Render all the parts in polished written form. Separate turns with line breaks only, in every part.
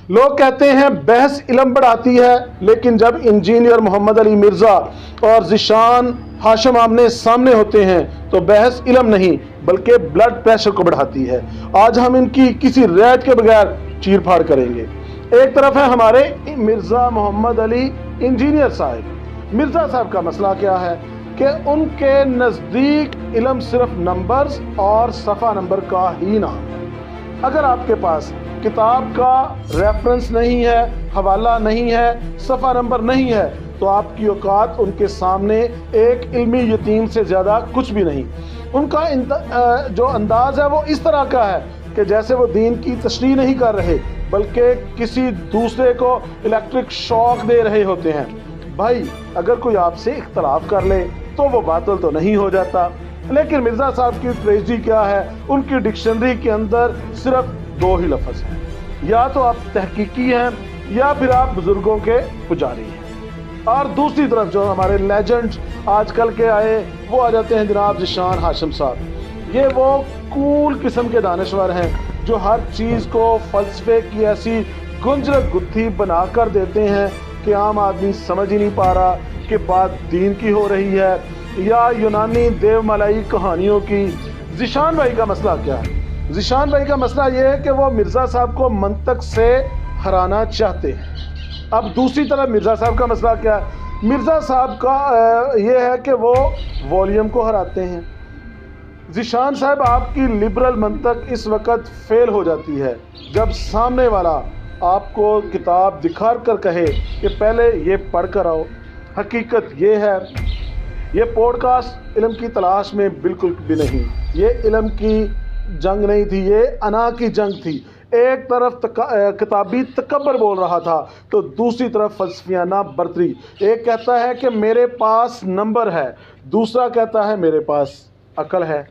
لوگ کہتے ہیں بحث علم بڑھاتی ہے، لیکن جب انجینئر محمد علی مرزا اور ذیشان ہاشم آمنے سامنے ہوتے ہیں تو بحث علم نہیں بلکہ بلڈ پریشر کو بڑھاتی ہے۔ آج ہم ان کی کسی ریت کے بغیر چیر پھاڑ کریں گے۔ ایک طرف ہے ہمارے مرزا محمد علی انجینئر صاحب۔ مرزا صاحب کا مسئلہ کیا ہے کہ ان کے نزدیک علم صرف نمبرز اور صفحہ نمبر کا ہی نام ہے۔ اگر آپ کے پاس کتاب کا ریفرنس نہیں ہے، حوالہ نہیں ہے، صفحہ نمبر نہیں ہے، تو آپ کی اوقات ان کے سامنے ایک علمی یتیم سے زیادہ کچھ بھی نہیں۔ ان کا جو انداز ہے وہ اس طرح کا ہے کہ جیسے وہ دین کی تشریح نہیں کر رہے بلکہ کسی دوسرے کو الیکٹرک شاک دے رہے ہوتے ہیں۔ بھائی اگر کوئی آپ سے اختلاف کر لے تو وہ باطل تو نہیں ہو جاتا، لیکن مرزا صاحب کی ٹریجڈی کیا ہے، ان کی ڈکشنری کے اندر صرف 2 ہی لفظ ہیں، یا تو آپ تحقیقی ہیں یا پھر آپ بزرگوں کے پجاری ہیں۔ اور دوسری طرف جو ہمارے لیجنڈ آج کل کے آئے وہ آ جاتے ہیں جناب ذیشان ہاشم صاحب۔ یہ وہ کول قسم کے دانشور ہیں جو ہر چیز کو فلسفے کی ایسی گنجرت گتھی بنا کر دیتے ہیں کہ عام آدمی سمجھ ہی نہیں پا رہا کہ بات دین کی ہو رہی ہے یا یونانی دیو ملائی کہانیوں کی۔ ذیشان بھائی کا مسئلہ کیا ہے؟ ذیشان بھائی کا مسئلہ یہ ہے کہ وہ مرزا صاحب کو منطق سے ہرانا چاہتے ہیں۔ اب دوسری طرف مرزا صاحب کا مسئلہ کیا ہے؟ مرزا صاحب کا یہ ہے کہ وہ والیوم کو ہراتے ہیں۔ ذیشان صاحب آپ کی لبرل منطق اس وقت فیل ہو جاتی ہے جب سامنے والا آپ کو کتاب دکھا کر کہے کہ پہلے یہ پڑھ کر آؤ۔ حقیقت یہ ہے، یہ پوڈ کاسٹ علم کی تلاش میں بالکل بھی نہیں، یہ علم کی جنگ نہیں تھی، یہ انا کی جنگ تھی۔ ایک طرف کتابی تکبر بول رہا تھا تو دوسری طرف فلسفیانہ برتری۔ ایک کہتا ہے کہ میرے پاس نمبر ہے، دوسرا کہتا ہے میرے پاس عقل ہے۔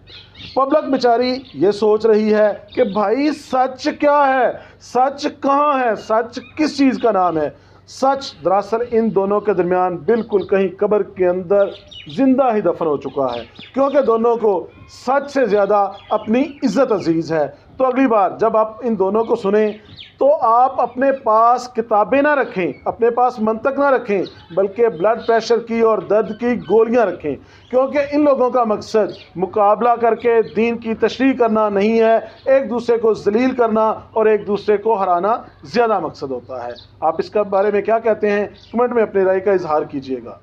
پبلک بیچاری یہ سوچ رہی ہے کہ بھائی سچ کیا ہے، سچ کہاں ہے، سچ کس چیز کا نام ہے؟ سچ دراصل ان دونوں کے درمیان بالکل کہیں قبر کے اندر زندہ ہی دفن ہو چکا ہے، کیونکہ دونوں کو سچ سے زیادہ اپنی عزت عزیز ہے۔ تو اگلی بار جب آپ ان دونوں کو سنیں تو آپ اپنے پاس کتابیں نہ رکھیں، اپنے پاس منطق نہ رکھیں، بلکہ بلڈ پریشر کی اور درد کی گولیاں رکھیں، کیونکہ ان لوگوں کا مقصد مقابلہ کر کے دین کی تشریح کرنا نہیں ہے، ایک دوسرے کو ذلیل کرنا اور ایک دوسرے کو ہرانا زیادہ مقصد ہوتا ہے۔ آپ اس کے بارے میں کیا کہتے ہیں؟ کمنٹ میں اپنی رائے کا اظہار کیجیے گا۔